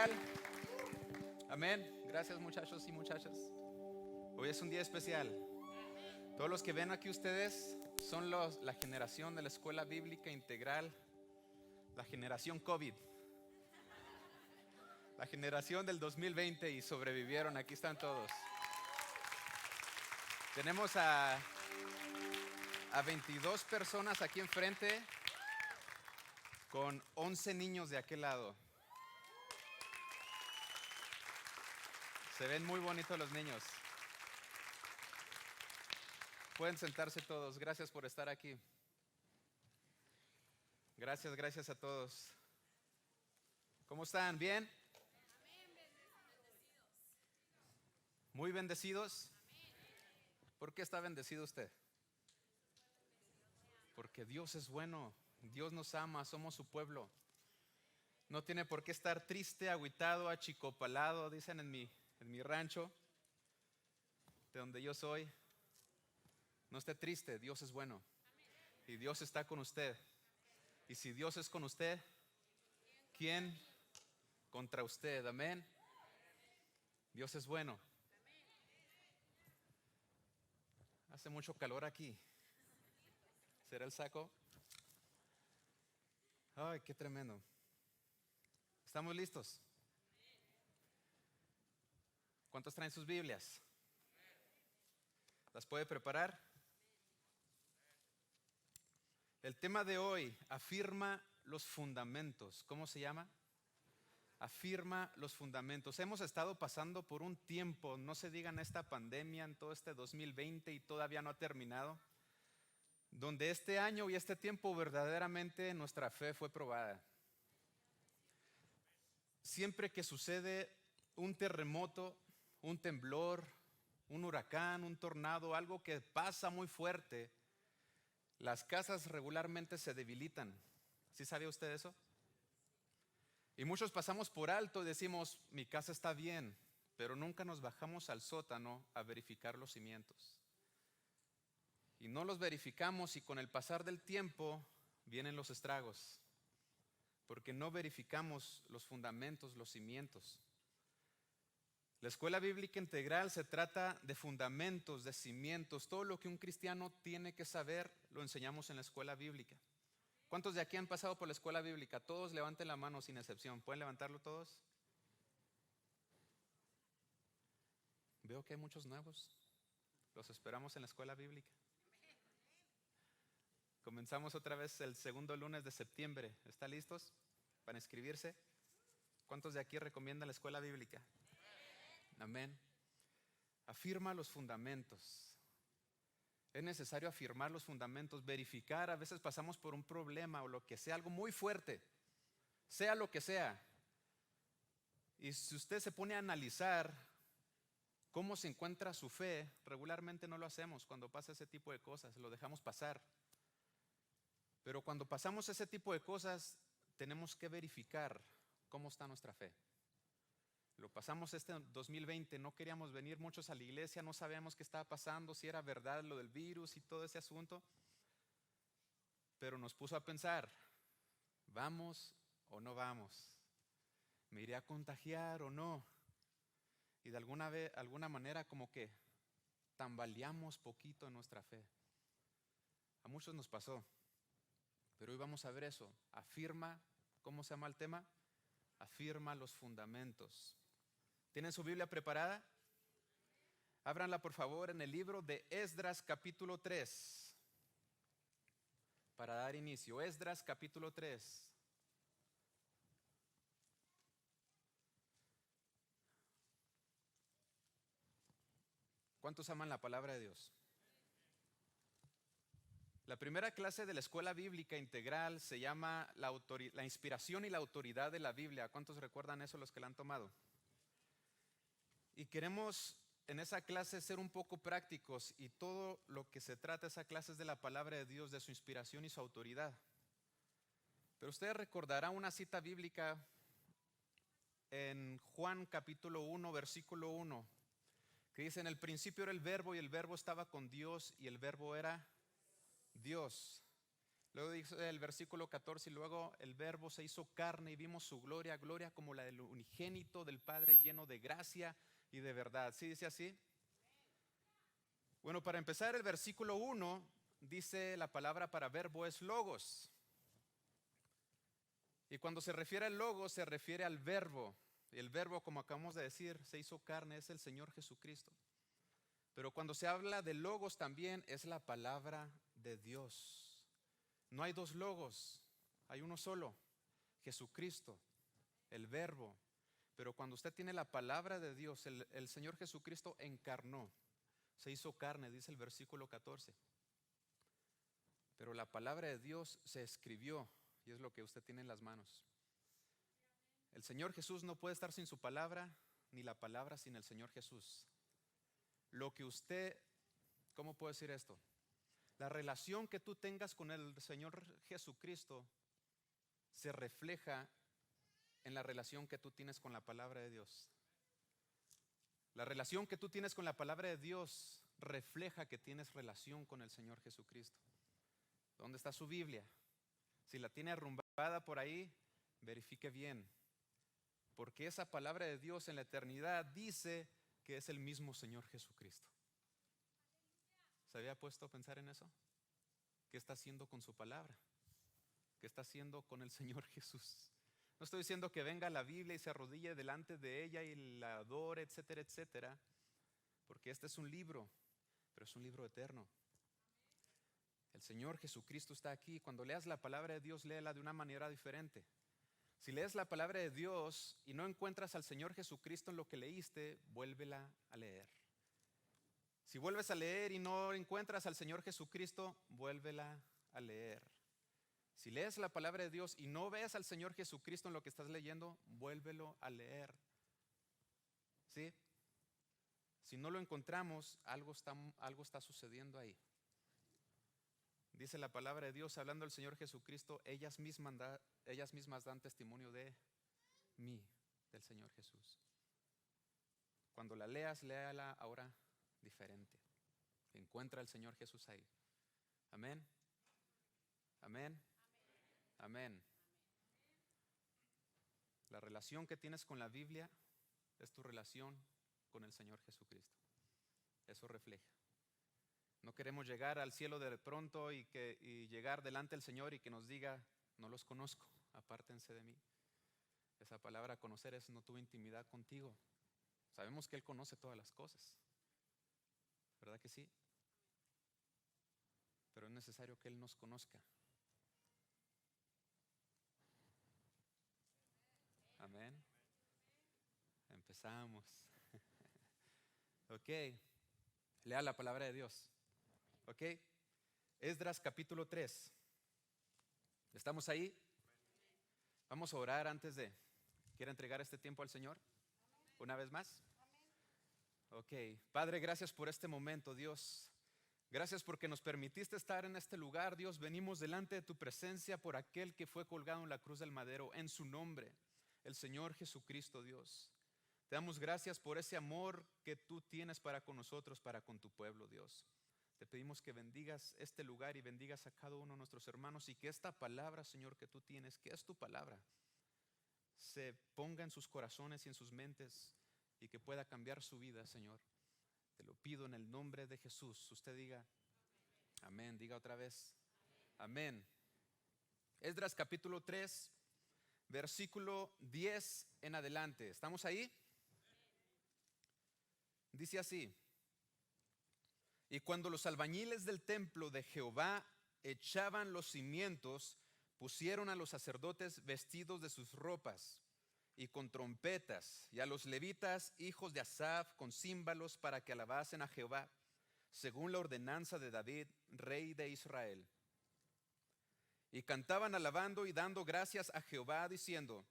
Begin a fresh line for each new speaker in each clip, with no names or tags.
tal? Amén. Gracias, muchachos y muchachas. Hoy es un día especial. Todos los que ven aquí ustedes son la generación de la Escuela Bíblica Integral, la generación COVID, la generación del 2020 y sobrevivieron. Aquí están todos. Tenemos a 22 personas aquí enfrente con 11 niños de aquel lado. Se ven muy bonitos los niños. Pueden sentarse todos. Gracias por estar aquí. Gracias a todos. ¿Cómo están? ¿Bien? ¿Muy bendecidos? ¿Por qué está bendecido usted? Porque Dios es bueno. Dios nos ama, somos su pueblo. No tiene por qué estar triste, agüitado, achicopalado, dicen en mi rancho, de donde yo soy. No esté triste, Dios es bueno. Y Dios está con usted. Y si Dios es con usted, ¿quién contra usted? Amén. Dios es bueno. Hace mucho calor aquí. ¿Será el saco? Ay, qué tremendo. ¿Estamos listos? ¿Cuántos traen sus Biblias? ¿Las puede preparar? El tema de hoy, afirma los fundamentos. ¿Cómo se llama? Afirma los fundamentos. Hemos estado pasando por un tiempo, no se digan esta pandemia en todo este 2020 y todavía no ha terminado, donde este año y este tiempo verdaderamente nuestra fe fue probada. Siempre que sucede un terremoto, un temblor, un huracán, un tornado, algo que pasa muy fuerte, las casas regularmente se debilitan. ¿Sí sabía usted eso? Y muchos pasamos por alto y decimos, mi casa está bien, pero nunca nos bajamos al sótano a verificar los cimientos. Y no los verificamos y con el pasar del tiempo vienen los estragos, porque no verificamos los fundamentos, los cimientos. La Escuela Bíblica Integral se trata de fundamentos, de cimientos. Todo lo que un cristiano tiene que saber lo enseñamos en la Escuela Bíblica. ¿Cuántos de aquí han pasado por la Escuela Bíblica? Todos levanten la mano sin excepción. ¿Pueden levantarlo todos? Veo que hay muchos nuevos. Los esperamos en la Escuela Bíblica. Comenzamos otra vez el segundo lunes de septiembre. ¿Están listos para inscribirse? ¿Cuántos de aquí recomiendan la Escuela Bíblica? Amén. Afirma los fundamentos. Es necesario afirmar los fundamentos, verificar. A veces pasamos por un problema o lo que sea, algo muy fuerte, sea lo que sea. Y si usted se pone a analizar cómo se encuentra su fe, regularmente no lo hacemos cuando pasa ese tipo de cosas, lo dejamos pasar. Pero cuando pasamos ese tipo de cosas, tenemos que verificar cómo está nuestra fe. Lo pasamos este 2020, no queríamos venir muchos a la iglesia, no sabíamos qué estaba pasando, si era verdad lo del virus y todo ese asunto. Pero nos puso a pensar, ¿vamos o no vamos? ¿Me iré a contagiar o no? Y de alguna manera como que tambaleamos poquito en nuestra fe. A muchos nos pasó, pero hoy vamos a ver eso. Afirma, ¿cómo se llama el tema? Afirma los fundamentos. ¿Tienen su Biblia preparada? Ábranla por favor en el libro de Esdras capítulo 3. Para dar inicio, Esdras capítulo 3. ¿Cuántos aman la palabra de Dios? La primera clase de la Escuela Bíblica Integral se llama la inspiración y la autoridad de la Biblia. ¿Cuántos recuerdan eso los que la han tomado? Y queremos en esa clase ser un poco prácticos y todo lo que se trata esa clase es de la palabra de Dios, de su inspiración y su autoridad. Pero ustedes recordarán una cita bíblica en Juan capítulo 1, versículo 1, que dice, en el principio era el verbo y el verbo estaba con Dios y el verbo era Dios. Luego dice el versículo 14, y luego el Verbo se hizo carne y vimos su gloria, gloria como la del unigénito del Padre, lleno de gracia y de verdad. ¿Sí dice así? Bueno, para empezar, el versículo 1 dice la palabra para verbo es logos. Y cuando se refiere al logos, se refiere al verbo. Y el verbo, como acabamos de decir, se hizo carne, es el Señor Jesucristo. Pero cuando se habla de logos también es la palabra de Dios. No hay dos logos, hay uno solo, Jesucristo, el verbo. Pero cuando usted tiene la palabra de Dios, el Señor Jesucristo encarnó, se hizo carne, dice el versículo 14. Pero la palabra de Dios se escribió y es lo que usted tiene en las manos. El Señor Jesús no puede estar sin su palabra, ni la palabra sin el Señor Jesús. Lo que usted, ¿cómo puedo decir esto? La relación que tú tengas con el Señor Jesucristo se refleja en la relación que tú tienes con la palabra de Dios. La relación que tú tienes con la palabra de Dios refleja que tienes relación con el Señor Jesucristo. ¿Dónde está su Biblia? Si la tiene arrumbada por ahí, verifique bien. Porque esa palabra de Dios en la eternidad dice que es el mismo Señor Jesucristo. ¿Se había puesto a pensar en eso? ¿Qué está haciendo con su palabra? ¿Qué está haciendo con el Señor Jesús? No estoy diciendo que venga a la Biblia y se arrodille delante de ella y la adore, etcétera, etcétera. Porque este es un libro, pero es un libro eterno. El Señor Jesucristo está aquí. Cuando leas la palabra de Dios, léela de una manera diferente. Si lees la palabra de Dios y no encuentras al Señor Jesucristo en lo que leíste, vuélvela a leer. Si vuelves a leer y no encuentras al Señor Jesucristo, vuélvela a leer. Si lees la palabra de Dios y no ves al Señor Jesucristo en lo que estás leyendo, vuélvelo a leer. ¿Sí? Si no lo encontramos, algo está sucediendo ahí. Dice la palabra de Dios, hablando del Señor Jesucristo, ellas mismas dan testimonio de mí, del Señor Jesús. Cuando la leas, léala ahora diferente. Encuentra al Señor Jesús ahí. Amén. Amén. Amén. La relación que tienes con la Biblia es tu relación con el Señor Jesucristo. Eso refleja. No queremos llegar al cielo de pronto y llegar delante del Señor y que nos diga, no los conozco, apártense de mí. Esa palabra conocer es no tuve intimidad contigo. Sabemos que Él conoce todas las cosas, ¿verdad que sí? Pero es necesario que Él nos conozca. Amén. Empezamos. Ok, lea la palabra de Dios. Ok, Esdras capítulo 3. ¿Estamos ahí? Vamos a orar antes de. ¿Quiere entregar este tiempo al Señor? Una vez más. Ok, Padre, gracias por este momento, Dios. Gracias porque nos permitiste estar en este lugar, Dios. Venimos delante de tu presencia por aquel que fue colgado en la cruz del madero, en su nombre, el Señor Jesucristo, Dios. Te damos gracias por ese amor que tú tienes para con nosotros, para con tu pueblo, Dios. Te pedimos que bendigas este lugar y bendigas a cada uno de nuestros hermanos y que esta palabra, Señor, que tú tienes, que es tu palabra, se ponga en sus corazones y en sus mentes y que pueda cambiar su vida, Señor. Te lo pido en el nombre de Jesús. Usted diga amén, diga otra vez amén. Esdras capítulo 3, versículo 10 en adelante. ¿Estamos ahí? Dice así: y cuando los albañiles del templo de Jehová echaban los cimientos, pusieron a los sacerdotes vestidos de sus ropas y con trompetas, y a los levitas, hijos de Asaf, con címbalos para que alabasen a Jehová, según la ordenanza de David, rey de Israel. Y cantaban alabando y dando gracias a Jehová, diciendo,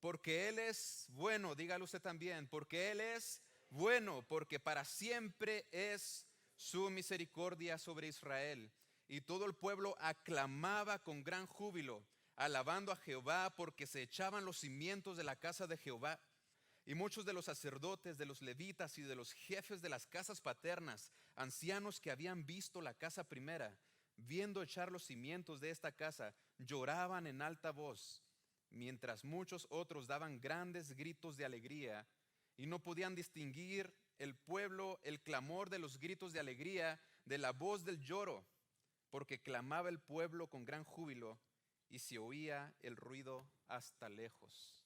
porque Él es bueno, dígalo usted también, porque Él es bueno, porque para siempre es su misericordia sobre Israel. Y todo el pueblo aclamaba con gran júbilo, alabando a Jehová, porque se echaban los cimientos de la casa de Jehová. Y muchos de los sacerdotes, de los levitas y de los jefes de las casas paternas, ancianos que habían visto la casa primera, viendo echar los cimientos de esta casa, lloraban en alta voz, mientras muchos otros daban grandes gritos de alegría, y no podían distinguir el pueblo el clamor de los gritos de alegría de la voz del lloro, porque clamaba el pueblo con gran júbilo y se oía el ruido hasta lejos.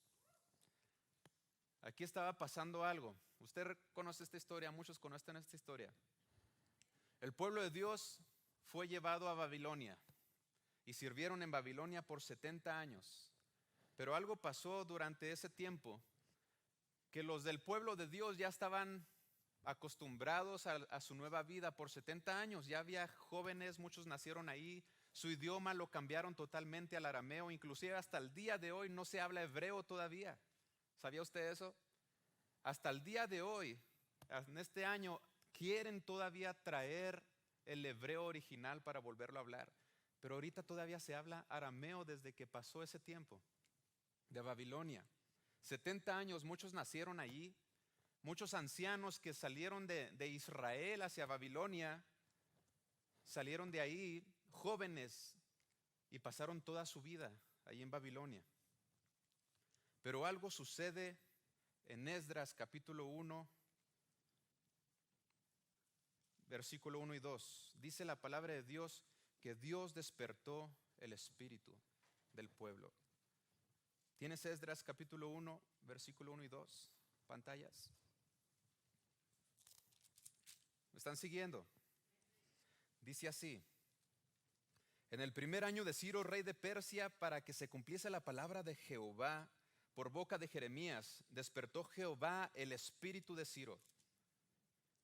Aquí estaba pasando algo. Usted conoce esta historia, muchos conocen esta historia. El pueblo de Dios fue llevado a Babilonia y sirvieron en Babilonia por 70 años. Pero algo pasó durante ese tiempo, que los del pueblo de Dios ya estaban acostumbrados a su nueva vida por 70 años. Ya había jóvenes, muchos nacieron ahí. Su idioma lo cambiaron totalmente al arameo. Inclusive hasta el día de hoy no se habla hebreo todavía. ¿Sabía usted eso? Hasta el día de hoy, en este año, quieren todavía traer el hebreo original para volverlo a hablar. Pero ahorita todavía se habla arameo desde que pasó ese tiempo de Babilonia. 70 años, muchos nacieron allí. Muchos ancianos que salieron de Israel hacia Babilonia, salieron de ahí jóvenes y pasaron toda su vida ahí en Babilonia. Pero algo sucede en Esdras capítulo 1, versículo 1 y 2. Dice la palabra de Dios que Dios despertó el espíritu del pueblo. ¿Tienes Esdras capítulo 1, versículo 1 y 2? Pantallas. ¿Me están siguiendo? Dice así: en el primer año de Ciro, rey de Persia, para que se cumpliese la palabra de Jehová por boca de Jeremías, despertó Jehová el espíritu de Ciro,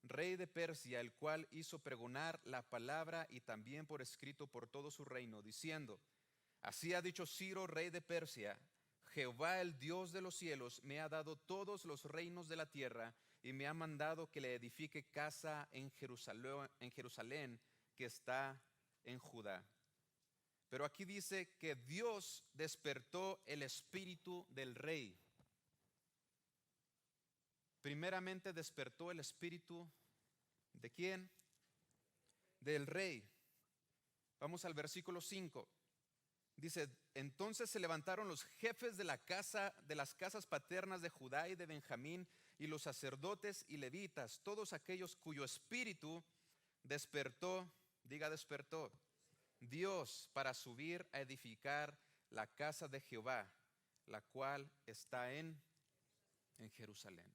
rey de Persia, el cual hizo pregonar la palabra y también por escrito por todo su reino, diciendo: así ha dicho Ciro, rey de Persia, Jehová, el Dios de los cielos, me ha dado todos los reinos de la tierra y me ha mandado que le edifique casa en Jerusalén, que está en Judá. Pero aquí dice que Dios despertó el espíritu del rey. Primeramente despertó el espíritu ¿de quién? Del rey. Vamos al versículo 5. Dice: entonces se levantaron los jefes de las casas paternas de Judá y de Benjamín, y los sacerdotes y levitas, todos aquellos cuyo espíritu despertó, diga despertó, Dios, para subir a edificar la casa de Jehová, la cual está en Jerusalén.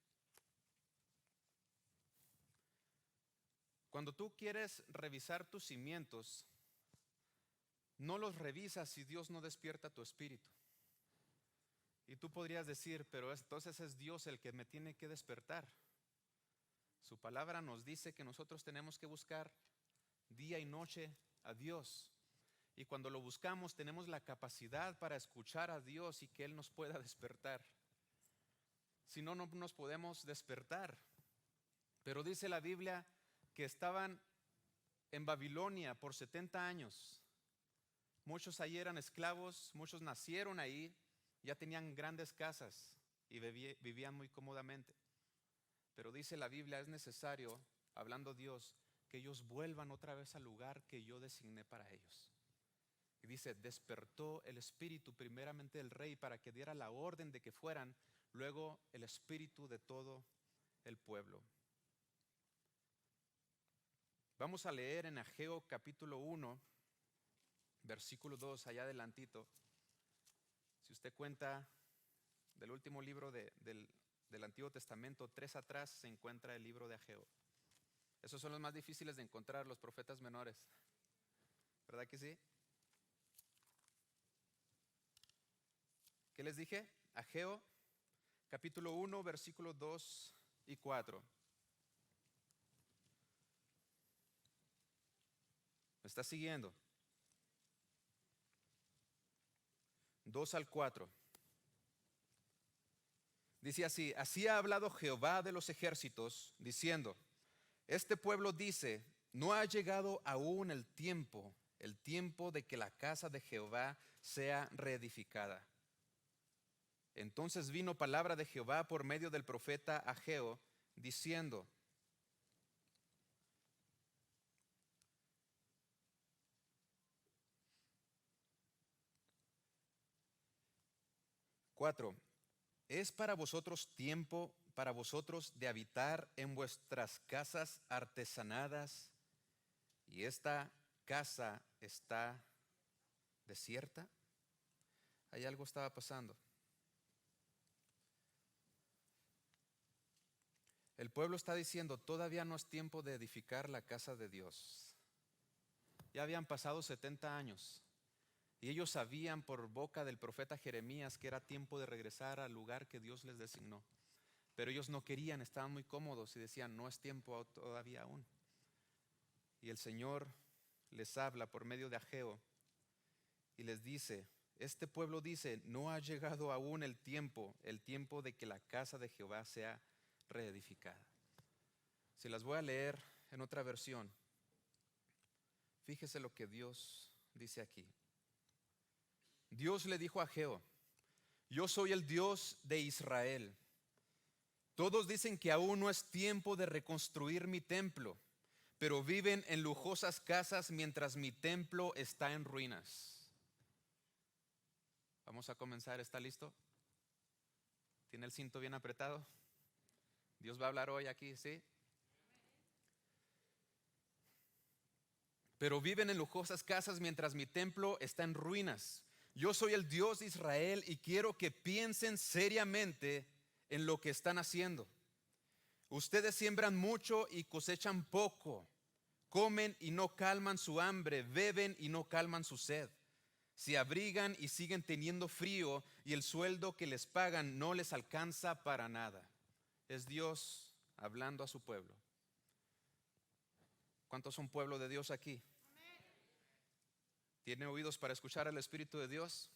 Cuando tú quieres revisar tus cimientos, no los revisas si Dios no despierta tu espíritu. Y tú podrías decir: pero entonces es Dios el que me tiene que despertar. Su palabra nos dice que nosotros tenemos que buscar día y noche a Dios. Y cuando lo buscamos tenemos la capacidad para escuchar a Dios y que Él nos pueda despertar. Si no, no nos podemos despertar. Pero dice la Biblia que estaban en Babilonia por 70 años. Muchos ahí eran esclavos, muchos nacieron ahí, ya tenían grandes casas y vivían muy cómodamente. Pero dice la Biblia, es necesario, hablando Dios, que ellos vuelvan otra vez al lugar que yo designé para ellos. Y dice: despertó el espíritu primeramente del rey para que diera la orden de que fueran, luego el espíritu de todo el pueblo. Vamos a leer en Ageo capítulo 1, versículo 2, allá adelantito. Si usted cuenta del último libro del Antiguo Testamento, 3 atrás se encuentra el libro de Ageo. Esos son los más difíciles de encontrar, los profetas menores. ¿Verdad que sí? ¿Qué les dije? Ageo capítulo 1, versículos 2 y 4. ¿Me está siguiendo? 2 al 4. Dice así: así ha hablado Jehová de los ejércitos, diciendo: este pueblo dice, no ha llegado aún el tiempo de que la casa de Jehová sea reedificada. Entonces vino palabra de Jehová por medio del profeta Ageo, diciendo: 4. ¿Es para vosotros tiempo para vosotros de habitar en vuestras casas artesanadas y esta casa está desierta? Ahí algo estaba pasando. El pueblo está diciendo, todavía no es tiempo de edificar la casa de Dios. Ya habían pasado 70 años y ellos sabían por boca del profeta Jeremías que era tiempo de regresar al lugar que Dios les designó. Pero ellos no querían, estaban muy cómodos y decían, no es tiempo todavía aún. Y el Señor les habla por medio de Ageo y les dice, este pueblo dice, no ha llegado aún el tiempo de que la casa de Jehová sea reedificada. Si las voy a leer en otra versión, fíjese lo que Dios dice aquí. Dios le dijo a Ageo, yo soy el Dios de Israel. Todos dicen que aún no es tiempo de reconstruir mi templo, pero viven en lujosas casas mientras mi templo está en ruinas. Vamos a comenzar, ¿está listo? ¿Tiene el cinto bien apretado? Dios va a hablar hoy aquí, ¿sí? Pero viven en lujosas casas mientras mi templo está en ruinas. Yo soy el Dios de Israel y quiero que piensen seriamente en lo que están haciendo. Ustedes siembran mucho y cosechan poco. Comen y no calman su hambre, beben y no calman su sed. Se abrigan y siguen teniendo frío y el sueldo que les pagan no les alcanza para nada. Es Dios hablando a su pueblo. ¿Cuántos son pueblo de Dios aquí? ¿Tiene oídos para escuchar al Espíritu de Dios?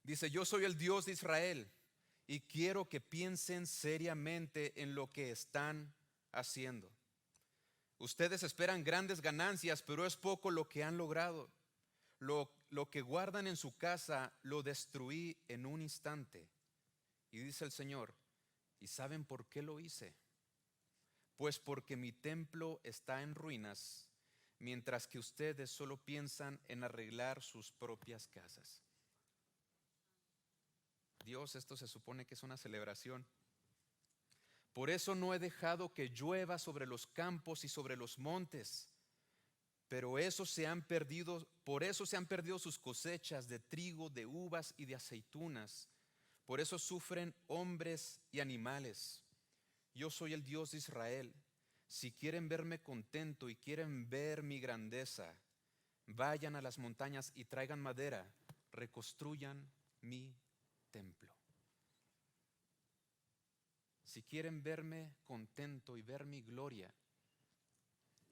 Dice, yo soy el Dios de Israel y quiero que piensen seriamente en lo que están haciendo. Ustedes esperan grandes ganancias, pero es poco lo que han logrado. Lo que guardan en su casa lo destruí en un instante. Y dice el Señor, ¿y saben por qué lo hice? Pues porque mi templo está en ruinas, mientras que ustedes solo piensan en arreglar sus propias casas. Dios, esto se supone que es una celebración. Por eso no he dejado que llueva sobre los campos y sobre los montes. Pero por eso se han perdido sus cosechas de trigo, de uvas y de aceitunas. Por eso sufren hombres y animales. Yo soy el Dios de Israel. Si quieren verme contento y quieren ver mi grandeza, vayan a las montañas y traigan madera, reconstruyan mi templo. Si quieren verme contento y ver mi gloria,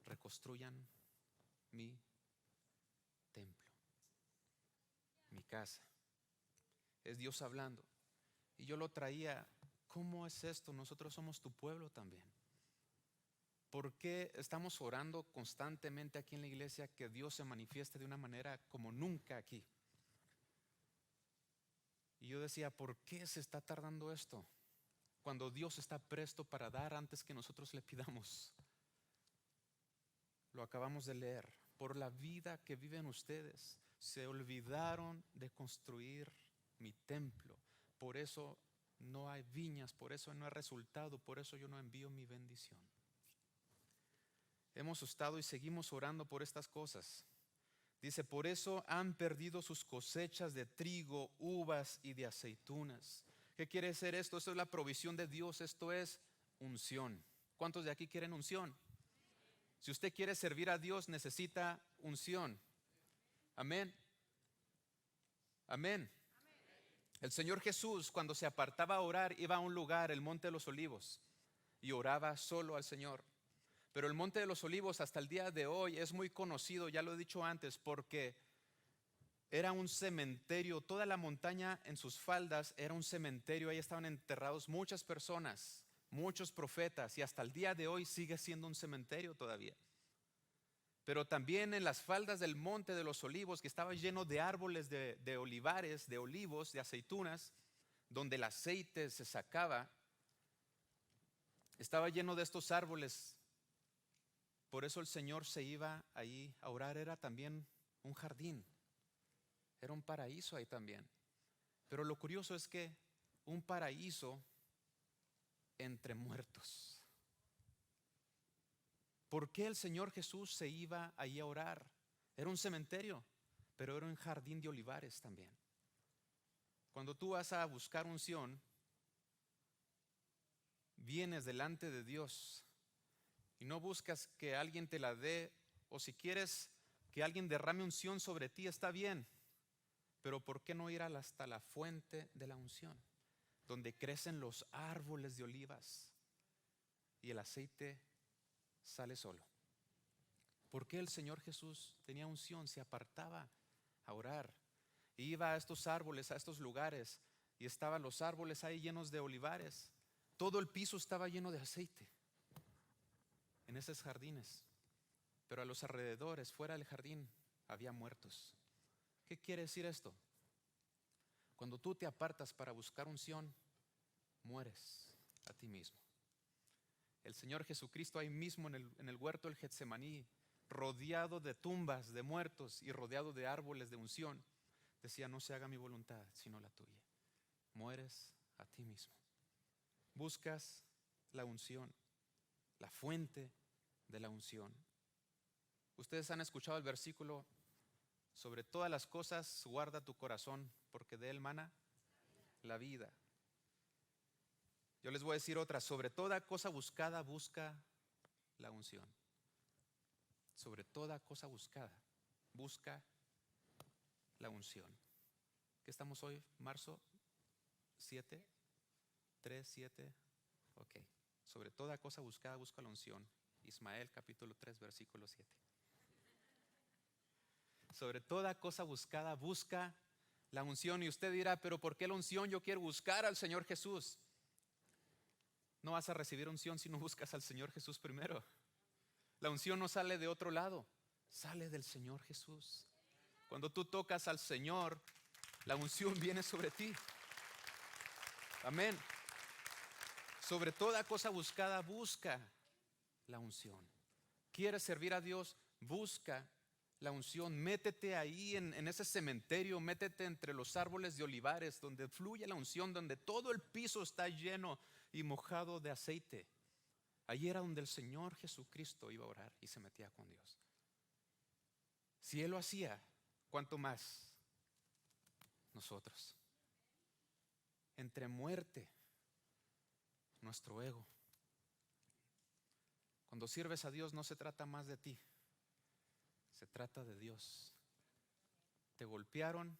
reconstruyan mi templo, mi casa. Es Dios hablando. Y yo lo traía, ¿cómo es esto? Nosotros somos tu pueblo también. ¿Por qué estamos orando constantemente aquí en la iglesia que Dios se manifieste de una manera como nunca aquí? Y yo decía, ¿por qué se está tardando esto? Cuando Dios está presto para dar antes que nosotros le pidamos. Lo acabamos de leer. Por la vida que viven ustedes, se olvidaron de construir mi templo. Por eso no hay viñas, por eso no hay resultado, por eso yo no envío mi bendición. Hemos estado y seguimos orando por estas cosas. Dice, por eso han perdido sus cosechas de trigo, uvas y de aceitunas. ¿Qué quiere decir esto? Esto es la provisión de Dios, esto es unción. ¿Cuántos de aquí quieren unción? Si usted quiere servir a Dios, necesita unción. Amén. Amén. El Señor Jesús, cuando se apartaba a orar, iba a un lugar, el Monte de los Olivos, y oraba solo al Señor. Pero el Monte de los Olivos hasta el día de hoy es muy conocido, ya lo he dicho antes, porque era un cementerio. Toda la montaña en sus faldas era un cementerio. Ahí estaban enterrados muchas personas, muchos profetas, y hasta el día de hoy sigue siendo un cementerio todavía. Pero también en las faldas del Monte de los Olivos, que estaba lleno de árboles de olivares, de olivos, de aceitunas, donde el aceite se sacaba, estaba lleno de estos árboles. Por eso el Señor se iba ahí a orar. Era también un jardín, era un paraíso ahí también. Pero lo curioso es que un paraíso entre muertos. ¿Por qué el Señor Jesús se iba allí a orar? Era un cementerio, pero era un jardín de olivares también. Cuando tú vas a buscar unción, vienes delante de Dios y no buscas que alguien te la dé, o si quieres que alguien derrame unción sobre ti, está bien, pero ¿por qué no ir hasta la fuente de la unción, donde crecen los árboles de olivas y el aceite sale solo? ¿Por qué el Señor Jesús tenía unción? Se apartaba a orar, iba a estos árboles, a estos lugares, y estaban los árboles ahí llenos de olivares. Todo el piso estaba lleno de aceite en esos jardines, pero a los alrededores, fuera del jardín, había muertos. ¿Qué quiere decir esto? Cuando tú te apartas para buscar unción, mueres a ti mismo. El Señor Jesucristo ahí mismo en el huerto del Getsemaní, rodeado de tumbas de muertos y rodeado de árboles de unción, decía: no se haga mi voluntad sino la tuya. Mueres a ti mismo. Buscas la unción, la fuente de la unción. Ustedes han escuchado el versículo: sobre todas las cosas guarda tu corazón, porque de él mana la vida. Yo les voy a decir otra: sobre toda cosa buscada, busca la unción. Sobre toda cosa buscada, busca la unción. ¿Qué estamos hoy? ¿Marzo 7? 3, 7. Ok. Sobre toda cosa buscada, busca la unción. Ismael capítulo 3, versículo 7. Sobre toda cosa buscada, busca la unción. Y usted dirá: pero ¿por qué la unción? Yo quiero buscar al Señor Jesús. No vas a recibir unción si no buscas al Señor Jesús primero. La unción no sale de otro lado, sale del Señor Jesús. Cuando tú tocas al Señor, la unción viene sobre ti. Amén. Sobre toda cosa buscada, busca la unción. ¿Quieres servir a Dios? Busca la unción. Métete ahí en ese cementerio, métete entre los árboles de olivares, donde fluye la unción, donde todo el piso está lleno y mojado de aceite. Allí era donde el Señor Jesucristo iba a orar y se metía con Dios. Si Él lo hacía, ¿cuánto más nosotros? Entre muerte, nuestro ego. Cuando sirves a Dios no se trata más de ti, se trata de Dios. Te golpearon,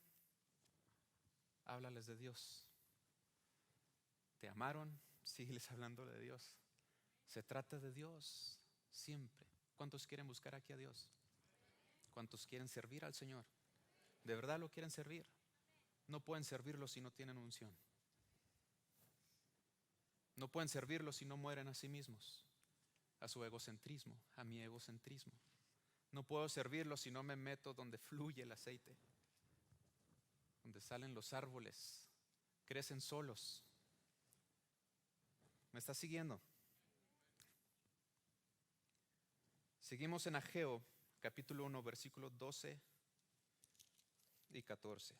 háblales de Dios. Te amaron, sígueles hablando de Dios. Se trata de Dios siempre. ¿Cuántos quieren buscar aquí a Dios? ¿Cuántos quieren servir al Señor? ¿De verdad lo quieren servir? No pueden servirlo si no tienen unción. No pueden servirlo si no mueren a sí mismos, a su egocentrismo, a mi egocentrismo. No puedo servirlo si no me meto donde fluye el aceite, donde salen los árboles, crecen solos. ¿Me está siguiendo? Seguimos en Ageo, capítulo 1, versículos 12 y 14.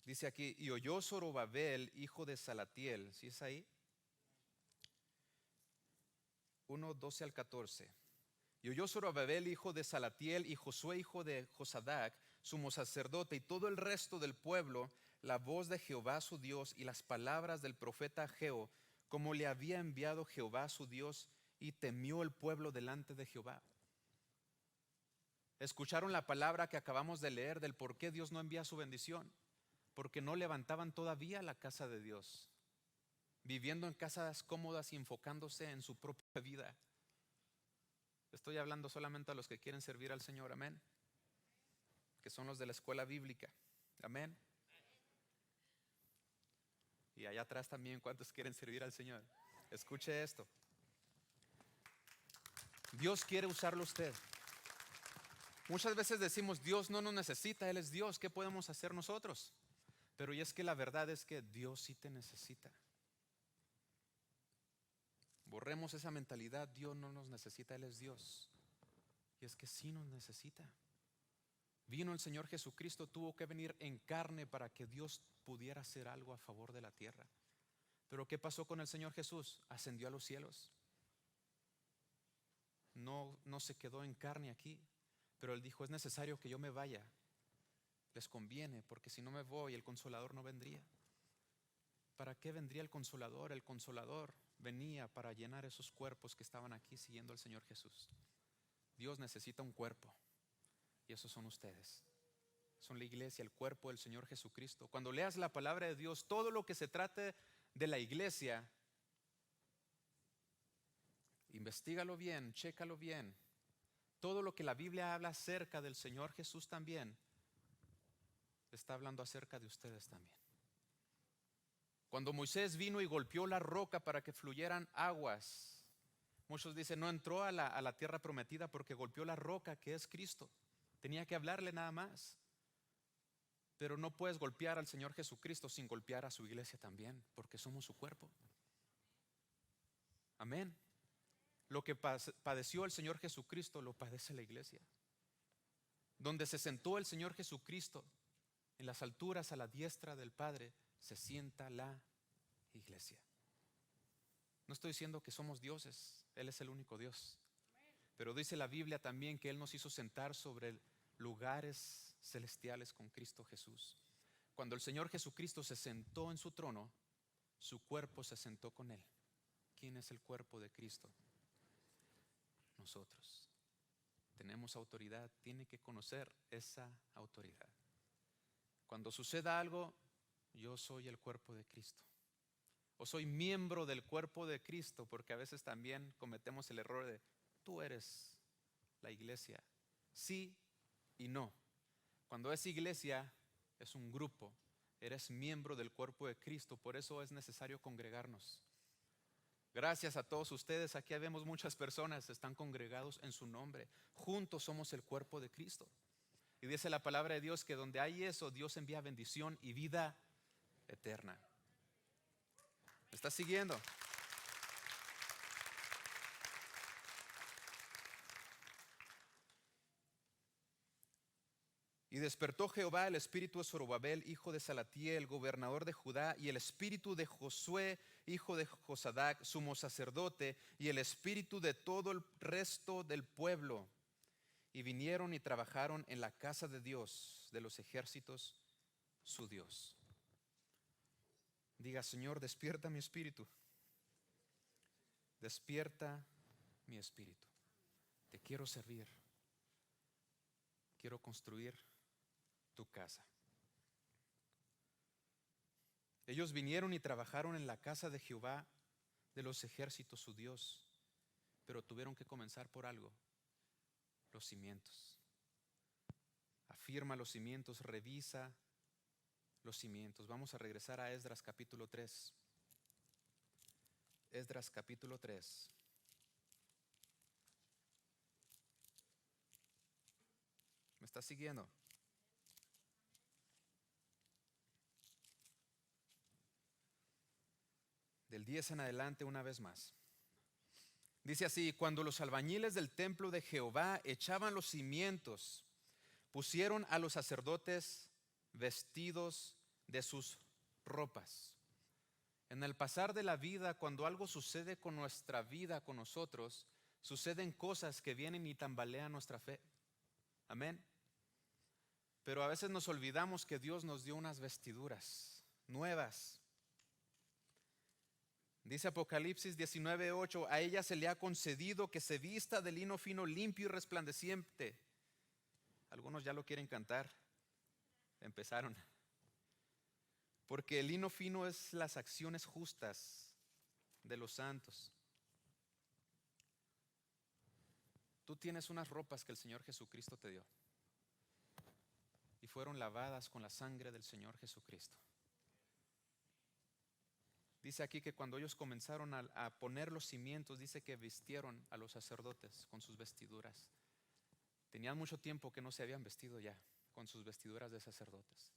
Dice aquí: y oyó Zorobabel, hijo de Salatiel. ¿Sí es ahí? 1, 12 al 14. Y oyó Zorobabel, hijo de Salatiel, y Josué, hijo de Josadac, sumo sacerdote, y todo el resto del pueblo, la voz de Jehová su Dios y las palabras del profeta Ageo, como le había enviado Jehová su Dios, y temió el pueblo delante de Jehová. Escucharon la palabra que acabamos de leer del por qué Dios no envía su bendición. Porque no levantaban todavía la casa de Dios, viviendo en casas cómodas y enfocándose en su propia vida. Estoy hablando solamente a los que quieren servir al Señor, amén, que son los de la escuela bíblica, amén. Y allá atrás también, ¿cuántos quieren servir al Señor? Escuche esto: Dios quiere usarlo a usted. Muchas veces decimos: Dios no nos necesita, Él es Dios, ¿qué podemos hacer nosotros? Pero y es que la verdad es que Dios sí te necesita. Borremos esa mentalidad: Dios no nos necesita, Él es Dios. Y es que sí nos necesita. Vino el Señor Jesucristo, tuvo que venir en carne para que Dios pudiera hacer algo a favor de la tierra. Pero ¿qué pasó con el Señor Jesús? Ascendió a los cielos. No se quedó en carne aquí, pero Él dijo, es necesario que yo me vaya. Les conviene, porque si no me voy, el Consolador no vendría. ¿Para qué vendría el Consolador? El Consolador venía para llenar esos cuerpos que estaban aquí siguiendo al Señor Jesús. Dios necesita un cuerpo, y esos son ustedes. Son la iglesia, el cuerpo del Señor Jesucristo. Cuando leas la palabra de Dios, todo lo que se trate de la iglesia, investígalo bien, chécalo bien. Todo lo que la Biblia habla acerca del Señor Jesús también, está hablando acerca de ustedes también. Cuando Moisés vino y golpeó la roca para que fluyeran aguas, muchos dicen, no entró a la tierra prometida porque golpeó la roca que es Cristo. Tenía que hablarle nada más. Pero no puedes golpear al Señor Jesucristo sin golpear a su iglesia también, porque somos su cuerpo. Amén. Lo que padeció el Señor Jesucristo lo padece la iglesia. Donde se sentó el Señor Jesucristo, en las alturas a la diestra del Padre, se sienta la iglesia. No estoy diciendo que somos dioses, Él es el único Dios. Pero dice la Biblia también que Él nos hizo sentar sobre lugares celestiales con Cristo Jesús. Cuando el Señor Jesucristo se sentó en su trono, su cuerpo se sentó con Él. ¿Quién es el cuerpo de Cristo? Nosotros. Tenemos autoridad, tiene que conocer esa autoridad. Cuando suceda algo, yo soy el cuerpo de Cristo. O soy miembro del cuerpo de Cristo, porque a veces también cometemos el error de, tú eres la iglesia. Sí y no. Cuando es iglesia, es un grupo. Eres miembro del cuerpo de Cristo, por eso es necesario congregarnos. Gracias a todos ustedes, aquí vemos muchas personas, están congregados en su nombre. Juntos somos el cuerpo de Cristo. Y dice la palabra de Dios que donde hay eso, Dios envía bendición y vida eterna. ¿Me estás siguiendo? Y despertó Jehová el espíritu de Zorobabel, hijo de Salatiel, gobernador de Judá, y el espíritu de Josué, hijo de Josadac, sumo sacerdote, y el espíritu de todo el resto del pueblo. Y vinieron y trabajaron en la casa de Dios, de los ejércitos, su Dios. Diga, Señor, despierta mi espíritu. Despierta mi espíritu. Te quiero servir. Quiero construir tu casa. Ellos vinieron y trabajaron en la casa de Jehová de los ejércitos, su Dios, pero tuvieron que comenzar por algo: los cimientos. Afirma los cimientos, revisa los cimientos. Vamos a regresar a Esdras capítulo 3. Esdras capítulo 3. ¿Me está siguiendo? Del 10 en adelante una vez más. Dice así: cuando los albañiles del templo de Jehová echaban los cimientos, pusieron a los sacerdotes vestidos de sus ropas. En el pasar de la vida, cuando algo sucede con nuestra vida, con nosotros, suceden cosas que vienen y tambalean nuestra fe. Amén. Pero a veces nos olvidamos que Dios nos dio unas vestiduras nuevas. Dice Apocalipsis 19:8, a ella se le ha concedido que se vista de lino fino, limpio y resplandeciente. Algunos ya lo quieren cantar. Empezaron. Porque el lino fino es las acciones justas de los santos. Tú tienes unas ropas que el Señor Jesucristo te dio y fueron lavadas con la sangre del Señor Jesucristo. Dice aquí que cuando ellos comenzaron a poner los cimientos, dice que vistieron a los sacerdotes con sus vestiduras. Tenían mucho tiempo que no se habían vestido ya con sus vestiduras de sacerdotes.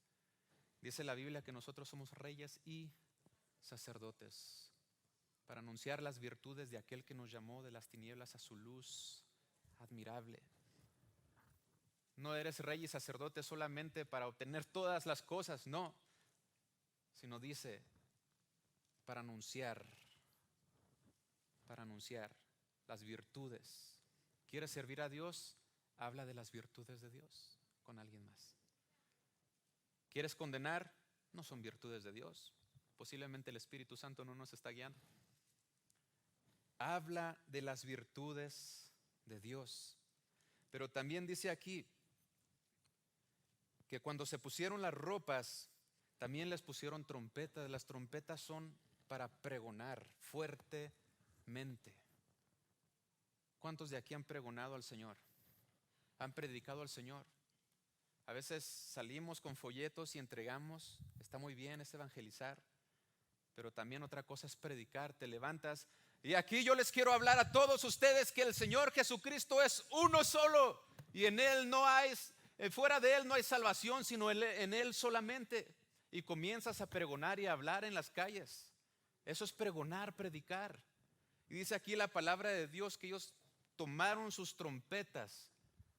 Dice la Biblia que nosotros somos reyes y sacerdotes para anunciar las virtudes de aquel que nos llamó de las tinieblas a su luz admirable. No eres rey y sacerdote solamente para obtener todas las cosas, no, sino dice para anunciar las virtudes. ¿Quieres servir a Dios? Habla de las virtudes de Dios con alguien más. ¿Quieres condenar? No son virtudes de Dios. Posiblemente el Espíritu Santo no nos está guiando. Habla de las virtudes de Dios. Pero también dice aquí que cuando se pusieron las ropas, también les pusieron trompetas. Las trompetas son para pregonar fuertemente. ¿Cuántos de aquí han pregonado al Señor? ¿Han predicado al Señor? A veces salimos con folletos y entregamos. Está muy bien, es evangelizar. Pero también otra cosa es predicar. Te levantas y aquí yo les quiero hablar a todos ustedes que el Señor Jesucristo es uno solo y en Él no hay, fuera de Él no hay salvación, sino en Él solamente. Y comienzas a pregonar y a hablar en las calles. Eso es pregonar, predicar. Y dice aquí la palabra de Dios que ellos tomaron sus trompetas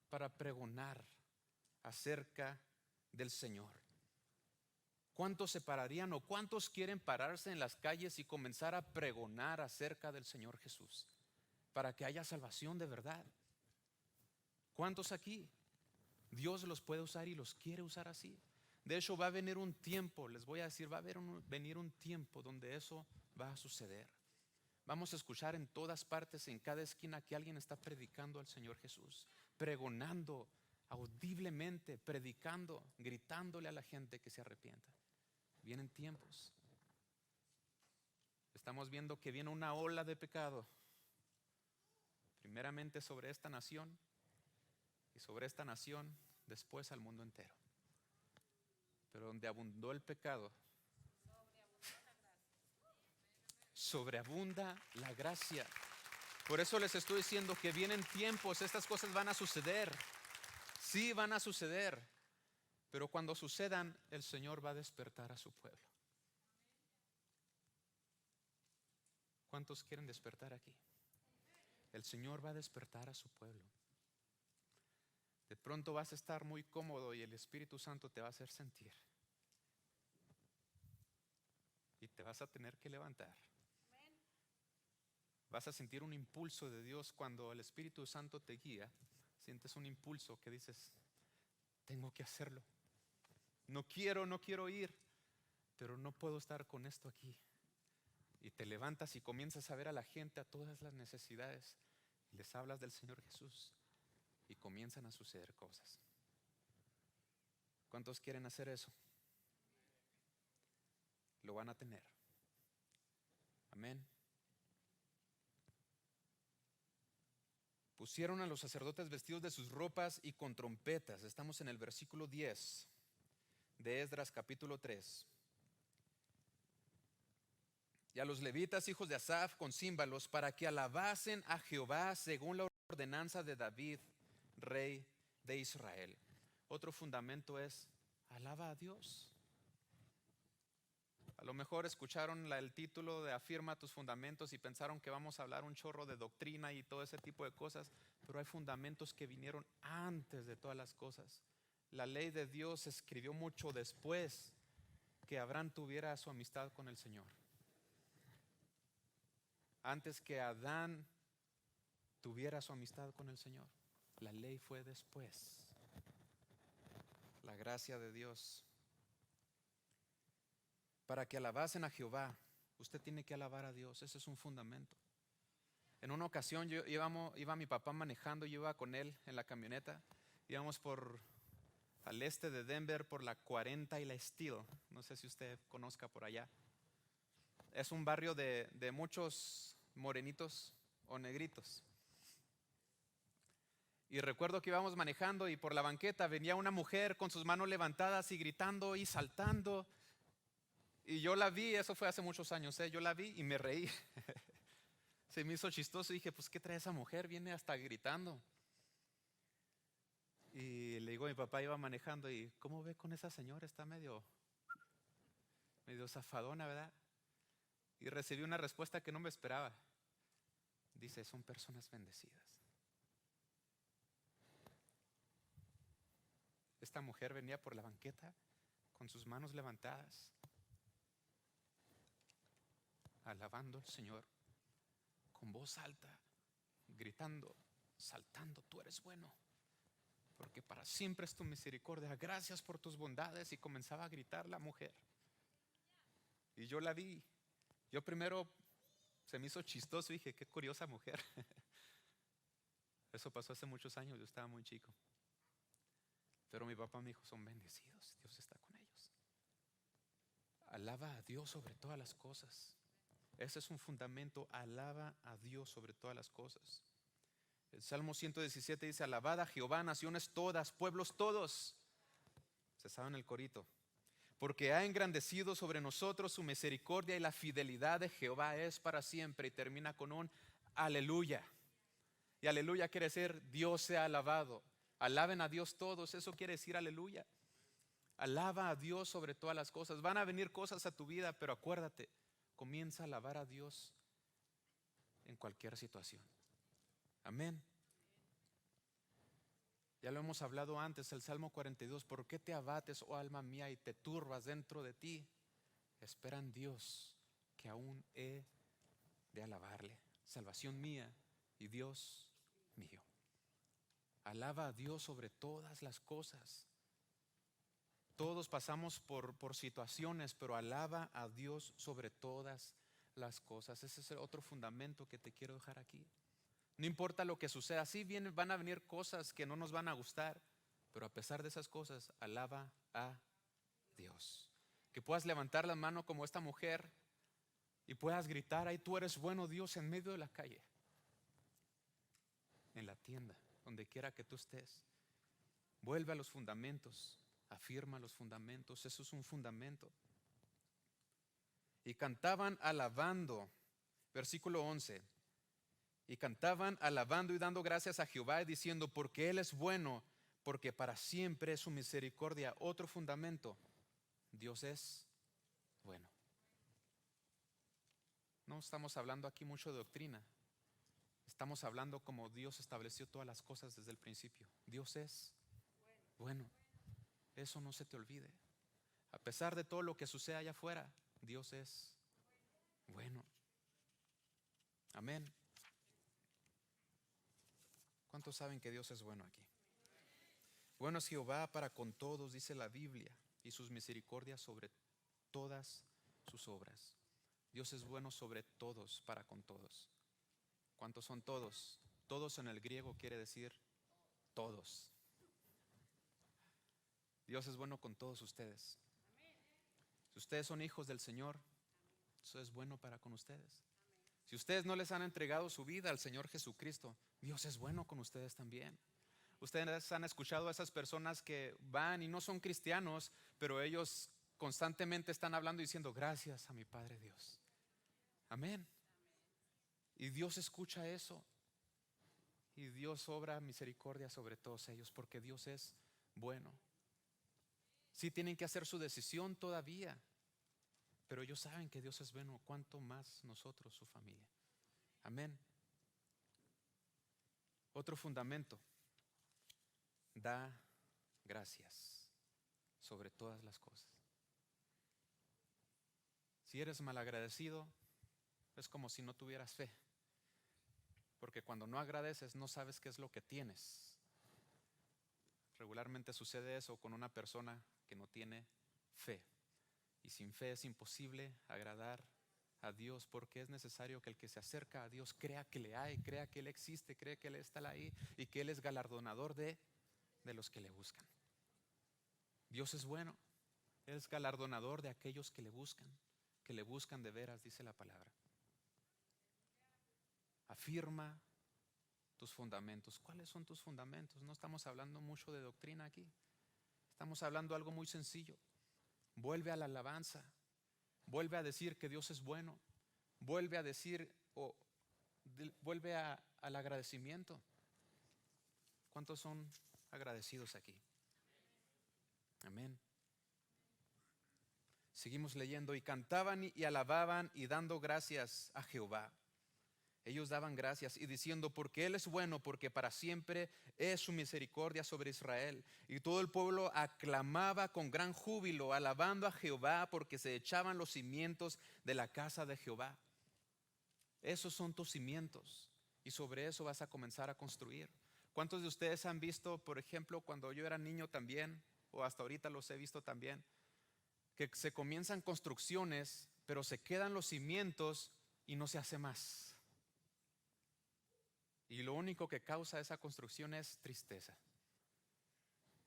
para pregonar acerca del Señor. ¿Cuántos se pararían o cuántos quieren pararse en las calles y comenzar a pregonar acerca del Señor Jesús para que haya salvación de verdad? ¿Cuántos aquí? Dios los puede usar y los quiere usar así. De hecho, va a venir un tiempo, les voy a decir, va a venir un tiempo donde eso va a suceder. Vamos a escuchar en todas partes, en cada esquina, que alguien está predicando al Señor Jesús, pregonando audiblemente, predicando, gritándole a la gente que se arrepienta. Vienen tiempos. Estamos viendo que viene una ola de pecado, primeramente sobre esta nación y sobre esta nación después al mundo entero. Pero donde abundó el pecado, sobreabunda la gracia. Por eso les estoy diciendo que vienen tiempos, estas cosas van a suceder. Sí, van a suceder. Pero cuando sucedan, el Señor va a despertar a su pueblo. ¿Cuántos quieren despertar aquí? El Señor va a despertar a su pueblo. De pronto vas a estar muy cómodo y el Espíritu Santo te va a hacer sentir. Y te vas a tener que levantar. Vas a sentir un impulso de Dios cuando el Espíritu Santo te guía. Sientes un impulso que dices, tengo que hacerlo. No quiero ir, pero no puedo estar con esto aquí. Y te levantas y comienzas a ver a la gente, a todas las necesidades. Y les hablas del Señor Jesús. Y comienzan a suceder cosas. ¿Cuántos quieren hacer eso? Lo van a tener. Amén. Pusieron a los sacerdotes vestidos de sus ropas y con trompetas. Estamos en el versículo 10 de Esdras capítulo 3. Y a los levitas, hijos de Asaf, con címbalos, para que alabasen a Jehová según la ordenanza de David, rey de Israel. Otro fundamento es, alaba a Dios. A lo mejor escucharon el título de Afirma tus fundamentos y pensaron que vamos a hablar un chorro de doctrina y todo ese tipo de cosas, pero hay fundamentos que vinieron antes de todas las cosas. La ley de Dios se escribió mucho después que Abraham tuviera su amistad con el Señor. Antes que Adán tuviera su amistad con el Señor. La ley fue después. La gracia de Dios. Para que alabasen a Jehová, usted tiene que alabar a Dios. Ese es un fundamento. En una ocasión iba mi papá manejando, yo iba con él en la camioneta. Íbamos al este de Denver por la 40 y la Steel. No sé si usted conozca por allá. Es un barrio de muchos morenitos o negritos. Y recuerdo que íbamos manejando y por la banqueta venía una mujer con sus manos levantadas y gritando y saltando. Y yo la vi, eso fue hace muchos años, yo la vi y me reí. Se me hizo chistoso y dije, pues ¿qué trae esa mujer? Viene hasta gritando. Y le digo, mi papá iba manejando y ¿cómo ve con esa señora? Está medio zafadona, ¿verdad? Y recibí una respuesta que no me esperaba. Dice, son personas bendecidas. esta mujer venía por la banqueta con sus manos levantadas, alabando al Señor con voz alta, gritando, saltando: tú eres bueno, porque para siempre es tu misericordia, gracias por tus bondades. Y comenzaba a gritar la mujer. Y yo la vi. Yo primero se me hizo chistoso y dije: qué curiosa mujer. Eso pasó hace muchos años, yo estaba muy chico. Pero mi papá me dijo: son bendecidos, Dios está con ellos. Alaba a Dios sobre todas las cosas. Ese es un fundamento: alaba a Dios sobre todas las cosas. El Salmo 117 dice: alabad a Jehová, naciones todas, pueblos todos. Se sabe en el corito. Porque ha engrandecido sobre nosotros su misericordia, y la fidelidad de Jehová es para siempre. Y termina con un aleluya. Y aleluya quiere decir Dios sea alabado. Alaben a Dios todos, eso quiere decir aleluya. Alaba a Dios sobre todas las cosas. Van a venir cosas a tu vida, pero acuérdate, comienza a alabar a Dios en cualquier situación. Amén. Ya lo hemos hablado antes, el Salmo 42. ¿Por qué te abates, oh alma mía, y te turbas dentro de ti? Espera en Dios, que aún he de alabarle. Salvación mía y Dios mío. Alaba a Dios sobre todas las cosas. Todos pasamos por situaciones, pero alaba a Dios sobre todas las cosas. Ese es el otro fundamento que te quiero dejar aquí. No importa lo que suceda, sí van a venir cosas que no nos van a gustar, pero a pesar de esas cosas, alaba a Dios. Que puedas levantar la mano como esta mujer y puedas gritar: ahí tú eres bueno, Dios, en medio de la calle, en la tienda, donde quiera que tú estés. Vuelve a los fundamentos, afirma los fundamentos. Eso es un fundamento. Y cantaban alabando, versículo 11. Y cantaban alabando y dando gracias a Jehová y diciendo: porque Él es bueno, porque para siempre es su misericordia. Otro fundamento: Dios es bueno. No estamos hablando aquí mucho de doctrina. Estamos hablando como Dios estableció todas las cosas desde el principio. Dios es bueno. Eso no se te olvide. A pesar de todo lo que suceda allá afuera, Dios es bueno. Amén. ¿Cuántos saben que Dios es bueno aquí? Bueno es Jehová para con todos, dice la Biblia, y sus misericordias sobre todas sus obras. Dios es bueno sobre todos, para con todos. ¿Cuántos son todos? Todos en el griego quiere decir todos. Dios es bueno con todos ustedes. Si ustedes son hijos del Señor, eso es bueno para con ustedes. Si ustedes no les han entregado su vida al Señor Jesucristo, Dios es bueno con ustedes también. Ustedes han escuchado a esas personas que van y no son cristianos, pero ellos constantemente están hablando y diciendo: gracias a mi Padre Dios. Amén. Y Dios escucha eso. Y Dios obra misericordia sobre todos ellos, porque Dios es bueno. Sí tienen que hacer su decisión todavía, pero ellos saben que Dios es bueno. ¿Cuánto más nosotros, su familia? Amén. Otro fundamento: da gracias sobre todas las cosas. Si eres malagradecido, es como si no tuvieras fe, porque cuando no agradeces no sabes qué es lo que tienes. Regularmente sucede eso con una persona que no tiene fe. Y sin fe es imposible agradar a Dios, porque es necesario que el que se acerca a Dios crea que le hay, crea que Él existe, crea que Él está ahí y que Él es galardonador de los que le buscan. Dios es bueno. Él es galardonador de aquellos que le buscan de veras, dice la palabra. Afirma tus fundamentos. ¿Cuáles son tus fundamentos? No estamos hablando mucho de doctrina aquí. Estamos hablando de algo muy sencillo. Vuelve a la alabanza. Vuelve a decir que Dios es bueno. Vuelve a decir vuelve al agradecimiento. ¿Cuántos son agradecidos aquí? Amén. Seguimos leyendo. Y cantaban y alababan y dando gracias a Jehová. Ellos daban gracias y diciendo, porque Él es bueno, porque para siempre es su misericordia sobre Israel. Y todo el pueblo aclamaba con gran júbilo, alabando a Jehová, porque se echaban los cimientos de la casa de Jehová. Esos son tus cimientos y sobre eso vas a comenzar a construir. ¿Cuántos de ustedes han visto, por ejemplo, cuando yo era niño también, o hasta ahorita los he visto también, que se comienzan construcciones, pero se quedan los cimientos y no se hace más? Y lo único que causa esa construcción es tristeza.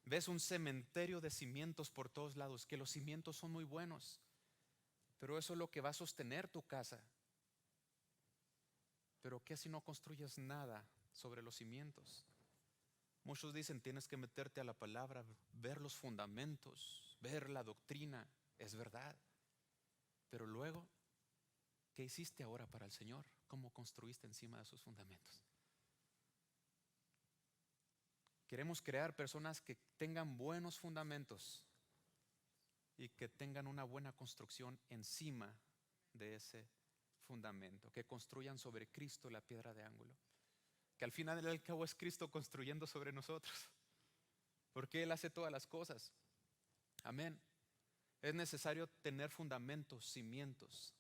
Ves un cementerio de cimientos por todos lados, que los cimientos son muy buenos, pero eso es lo que va a sostener tu casa. Pero ¿qué si no construyes nada sobre los cimientos? Muchos dicen, tienes que meterte a la palabra, ver los fundamentos, ver la doctrina. Es verdad. Pero luego, ¿qué hiciste ahora para el Señor? ¿Cómo construiste encima de sus fundamentos? Queremos crear personas que tengan buenos fundamentos y que tengan una buena construcción encima de ese fundamento, que construyan sobre Cristo la piedra de ángulo, que al final del cabo es Cristo construyendo sobre nosotros, porque Él hace todas las cosas. Amén. Es necesario tener fundamentos, cimientos,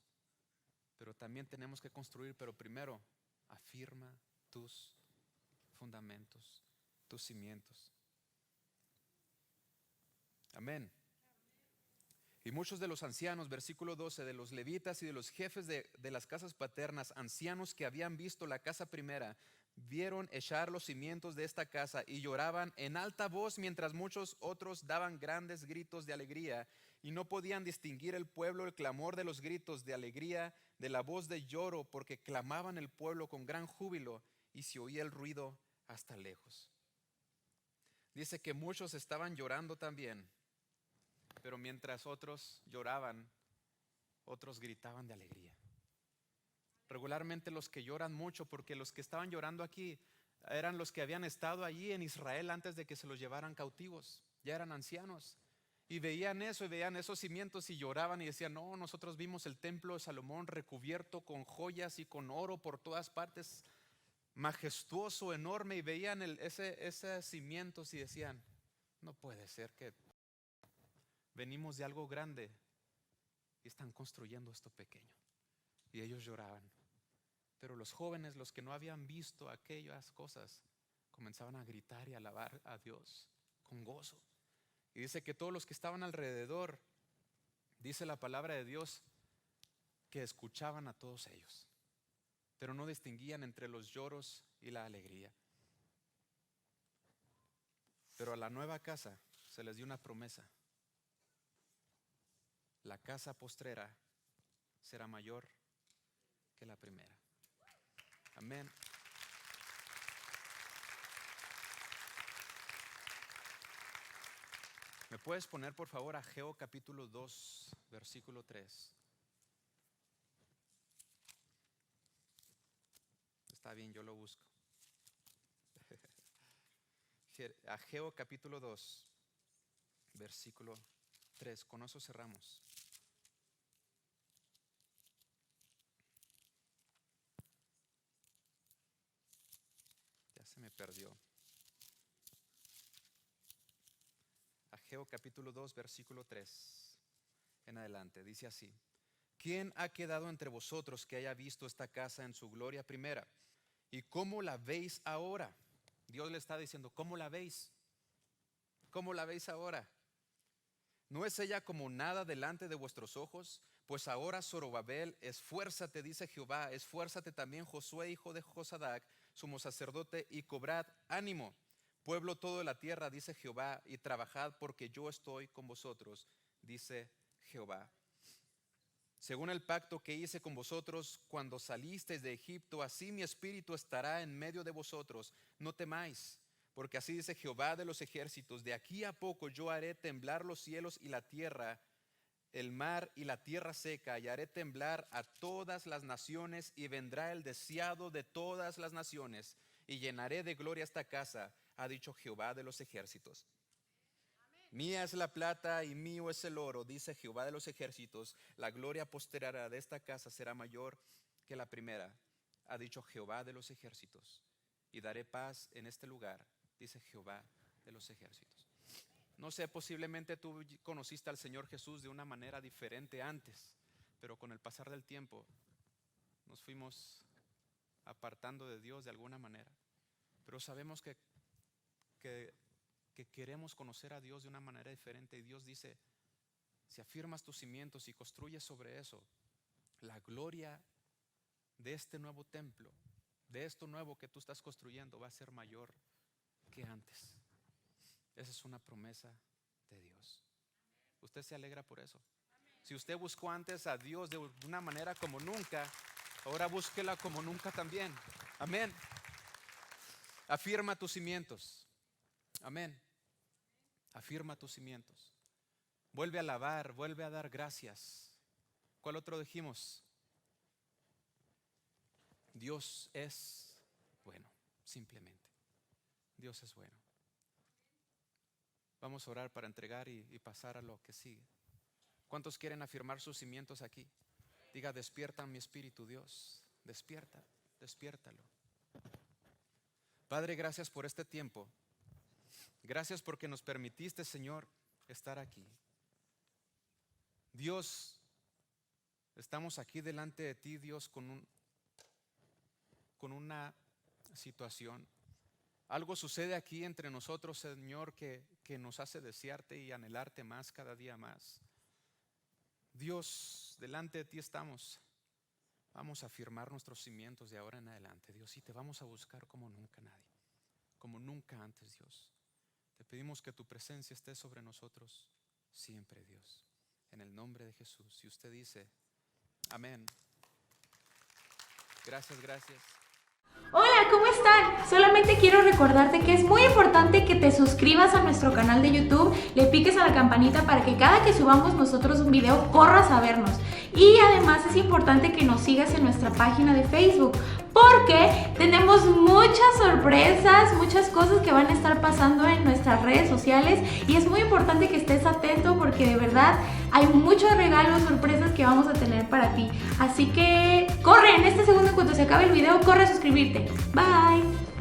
pero también tenemos que construir. Pero primero, afirma tus fundamentos, tus cimientos. Amén. Y muchos de los ancianos, versículo 12, de los levitas y de los jefes de las casas paternas, ancianos que habían visto la casa primera, vieron echar los cimientos de esta casa y lloraban en alta voz, mientras muchos otros daban grandes gritos de alegría, y no podían distinguir el pueblo el clamor de los gritos de alegría de la voz de lloro, porque clamaban el pueblo con gran júbilo y se oía el ruido hasta lejos. Dice que muchos estaban llorando también, pero mientras otros lloraban, otros gritaban de alegría. Regularmente los que lloran mucho, porque los que estaban llorando aquí eran los que habían estado allí en Israel antes de que se los llevaran cautivos. Ya eran ancianos y veían eso y veían esos cimientos y lloraban y decían, no, nosotros vimos el templo de Salomón recubierto con joyas y con oro por todas partes, majestuoso, enorme, y veían ese cimientos y decían, no puede ser que venimos de algo grande y están construyendo esto pequeño. Y ellos lloraban. Pero los jóvenes, los que no habían visto aquellas cosas, comenzaban a gritar y a alabar a Dios con gozo. Y dice que todos los que estaban alrededor, dice la palabra de Dios, que escuchaban a todos ellos, pero no distinguían entre los lloros y la alegría. Pero a la nueva casa se les dio una promesa. La casa postrera será mayor que la primera. Amén. ¿Me puedes poner por favor Ageo capítulo 2, versículo 3? Está bien, yo lo busco. Ageo capítulo 2, versículo 3. Con eso cerramos. Ya se me perdió. Ageo capítulo 2, versículo 3 en adelante. Dice así: ¿quién ha quedado entre vosotros que haya visto esta casa en su gloria primera? ¿Y cómo la veis ahora? Dios le está diciendo, ¿cómo la veis? ¿Cómo la veis ahora? ¿No es ella como nada delante de vuestros ojos? Pues ahora, Zorobabel, esfuérzate, dice Jehová, esfuérzate también Josué, hijo de Josadac, sumo sacerdote, y cobrad ánimo, pueblo todo de la tierra, dice Jehová, y trabajad porque yo estoy con vosotros, dice Jehová. Según el pacto que hice con vosotros cuando salisteis de Egipto, así mi espíritu estará en medio de vosotros. No temáis, porque así dice Jehová de los ejércitos: de aquí a poco yo haré temblar los cielos y la tierra, el mar y la tierra seca, y haré temblar a todas las naciones, y vendrá el deseado de todas las naciones, y llenaré de gloria esta casa, ha dicho Jehová de los ejércitos. Mía es la plata y mío es el oro, dice Jehová de los ejércitos. La gloria postrera de esta casa será mayor que la primera, ha dicho Jehová de los ejércitos, y daré paz en este lugar, dice Jehová de los ejércitos. No sé, posiblemente tú conociste al Señor Jesús de una manera diferente antes, pero con el pasar del tiempo nos fuimos apartando de Dios de alguna manera. Pero sabemos que queremos conocer a Dios de una manera diferente, y Dios dice: si afirmas tus cimientos y construyes sobre eso, la gloria de este nuevo templo, de esto nuevo que tú estás construyendo, va a ser mayor que antes. Esa es una promesa de Dios. ¿Usted se alegra por eso? Si usted buscó antes a Dios de una manera como nunca, ahora búsquela como nunca también. Amén. Afirma tus cimientos. Amén. Afirma tus cimientos. Vuelve a alabar, vuelve a dar gracias. ¿Cuál otro dijimos? Dios es bueno, simplemente. Dios es bueno. Vamos a orar para entregar y pasar a lo que sigue. ¿Cuántos quieren afirmar sus cimientos aquí? Diga: despierta mi espíritu, Dios. Despierta, despiértalo. Padre, gracias por este tiempo. Gracias porque nos permitiste, Señor, estar aquí. Dios, estamos aquí delante de ti, Dios, con una situación. Algo sucede aquí entre nosotros, Señor, que nos hace desearte y anhelarte más, cada día más. Dios, delante de ti estamos. Vamos a afirmar nuestros cimientos de ahora en adelante, Dios, y te vamos a buscar como nunca nadie, como nunca antes, Dios. Te pedimos que tu presencia esté sobre nosotros siempre, Dios, en el nombre de Jesús. Y usted dice: amén. Gracias, gracias.
Hola, ¿cómo están? Solamente quiero recordarte que es muy importante que te suscribas a nuestro canal de YouTube, le piques a la campanita para que cada que subamos nosotros un video corras a vernos. Y además es importante que nos sigas en nuestra página de Facebook, porque tenemos muchas sorpresas, muchas cosas que van a estar pasando en nuestras redes sociales, y es muy importante que estés atento porque de verdad hay muchos regalos, sorpresas que vamos a tener para ti. Así que corre en este segundo, cuando se acabe el video, corre a suscribirte. Bye.